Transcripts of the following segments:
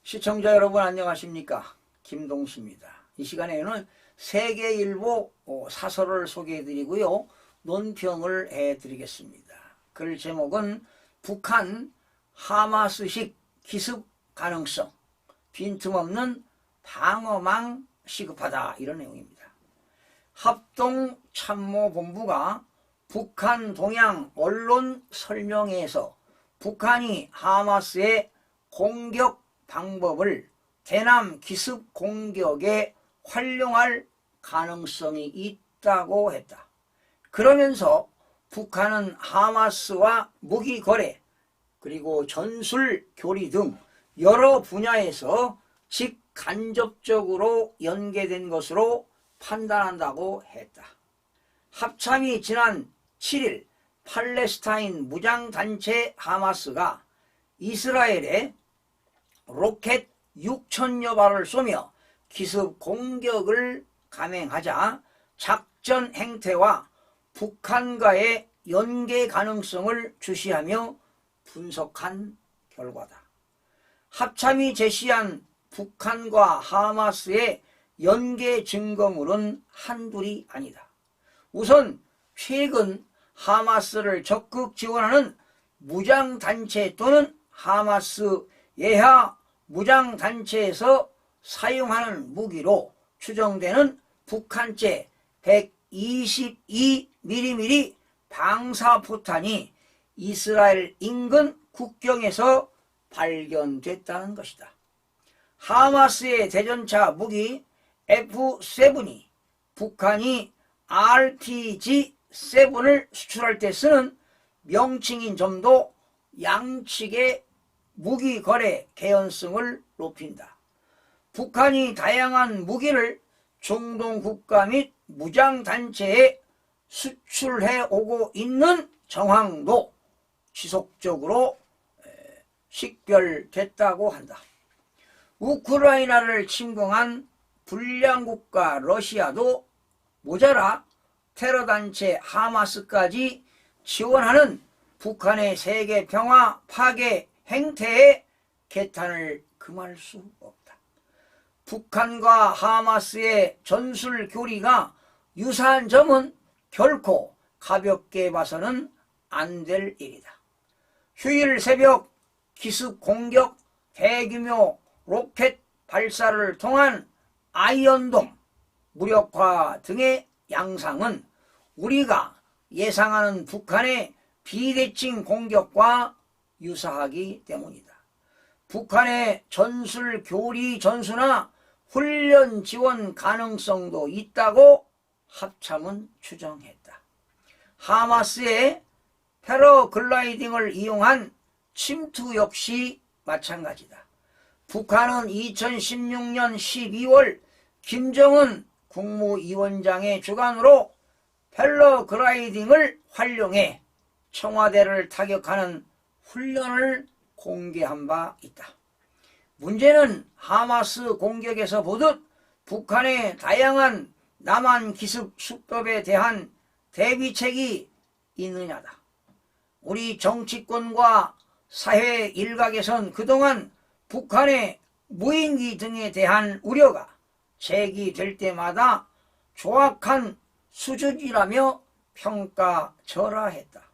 시청자 여러분 안녕하십니까? 김동수입니다. 이 시간에는 세계일보 사설을 소개해드리고요. 논평을 해드리겠습니다. 글 제목은 북한 하마스식 기습 가능성, 빈틈없는 방어망 시급하다, 이런 내용입니다. 합동참모본부가 북한 동향 언론 설명회에서 북한이 하마스의 공격 방법을 대남 기습 공격에 활용할 가능성이 있다고 했다. 그러면서 북한은 하마스와 무기 거래 그리고 전술 교리 등 여러 분야에서 직간접적으로 연계된 것으로 판단한다고 했다. 합참이 지난 7일 팔레스타인 무장단체 하마스가 이스라엘에 로켓 6천여 발을 쏘며 기습 공격을 감행하자 작전 행태와 북한과의 연계 가능성을 주시하며 분석한 결과다. 합참이 제시한 북한과 하마스의 연계 증거물은 한둘이 아니다. 우선 최근 하마스를 적극 지원하는 무장단체 또는 하마스 예하 무장단체에서 사용하는 무기로 추정되는 북한제 122mm 방사포탄이 이스라엘 인근 국경에서 발견됐다는 것이다. 하마스의 대전차 무기 F7이 북한이 RPG-7을 수출할 때 쓰는 명칭인 점도 양측의 무기 거래 개연성을 높인다. 북한이 다양한 무기를 중동 국가 및 무장단체에 수출해 오고 있는 정황도 지속적으로 식별됐다고 한다. 우크라이나를 침공한 불량국가 러시아도 모자라 테러단체 하마스까지 지원하는 북한의 세계 평화 파괴 행태에 개탄을 금할 수 없다. 북한과 하마스의 전술 교리가 유사한 점은 결코 가볍게 봐서는 안 될 일이다. 휴일 새벽 기습 공격, 대규모 로켓 발사를 통한 아이언돔 무력화 등의 양상은 우리가 예상하는 북한의 비대칭 공격과 유사하기 때문이다. 북한의 전술 교리 전수나 훈련 지원 가능성도 있다고 합참은 추정했다. 하마스의 패러글라이딩을 이용한 침투 역시 마찬가지다. 북한은 2016년 12월 김정은 국무위원장의 주관으로 패러글라이딩을 활용해 청와대를 타격하는 훈련을 공개한 바 있다. 문제는 하마스 공격에서 보듯 북한의 다양한 남한 기습 수법에 대한 대비책이 있느냐다. 우리 정치권과 사회 일각에선 그동안 북한의 무인기 등에 대한 우려가 제기될 때마다 조악한 수준이라며 평가절하했다.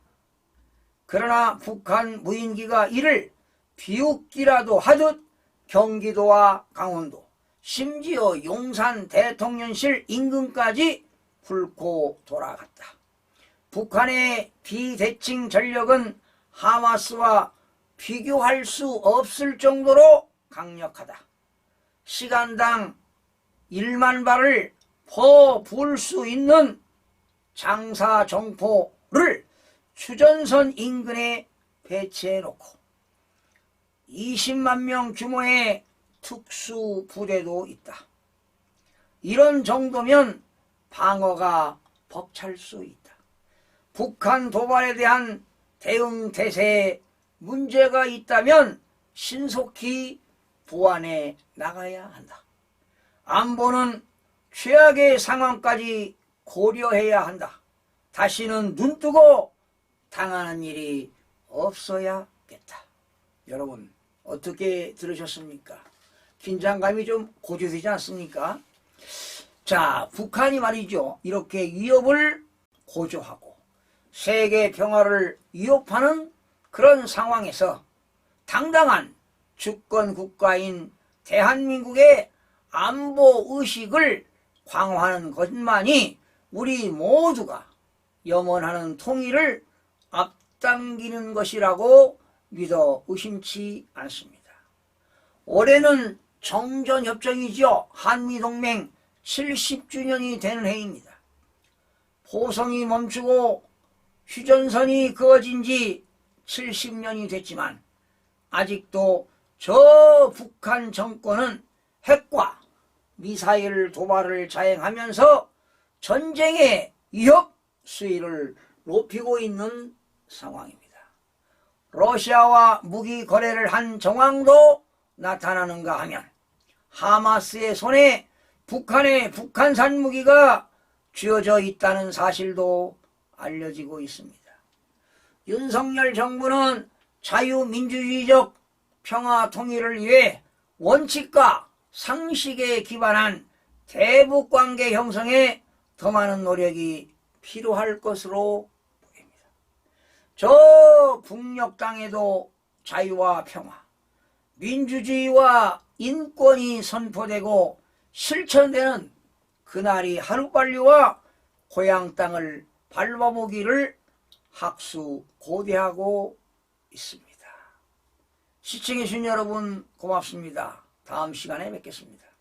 그러나 북한 무인기가 이를 비웃기라도 하듯 경기도와 강원도, 심지어 용산 대통령실 인근까지 훑고 돌아갔다. 북한의 비대칭 전력은 하마스와 비교할 수 없을 정도로 강력하다. 시간당 1만 발을 퍼부을 수 있는 장사정포를 휴전선 인근에 배치해놓고 20만 명 규모의 특수부대도 있다. 이런 정도면 방어가 벅찰 수 있다. 북한 도발에 대한 대응 태세에 문제가 있다면 신속히 보완해 나가야 한다. 안보는 최악의 상황까지 고려해야 한다. 다시는 눈뜨고 당하는 일이 없어야겠다. 여러분 어떻게 들으셨습니까? 긴장감이 좀 고조되지 않습니까? 자, 북한이 말이죠. 이렇게 위협을 고조하고 세계 평화를 위협하는 그런 상황에서 당당한 주권 국가인 대한민국의 안보 의식을 강화하는 것만이 우리 모두가 염원하는 통일을 앞당기는 것이라고 믿어 의심치 않습니다. 올해는 정전협정이죠. 한미동맹 70주년이 되는 해입니다. 포성이 멈추고 휴전선이 그어진 지 70년이 됐지만 아직도 저 북한 정권은 핵과 미사일 도발을 자행하면서 전쟁의 위협 수위를 높이고 있는 상황입니다. 러시아와 무기 거래를 한 정황도 나타나는가 하면 하마스의 손에 북한의 북한산 무기가 쥐어져 있다는 사실도 알려지고 있습니다. 윤석열 정부는 자유민주주의적 평화 통일을 위해 원칙과 상식에 기반한 대북관계 형성에 더 많은 노력이 필요할 것으로 보입니다. 저 북녘 땅에도 자유와 평화, 민주주의와 인권이 선포되고 실천되는 그날이 하루빨리와 고향 땅을 밟아보기를 학수고대하고 있습니다. 시청해주신 여러분 고맙습니다. 다음 시간에 뵙겠습니다.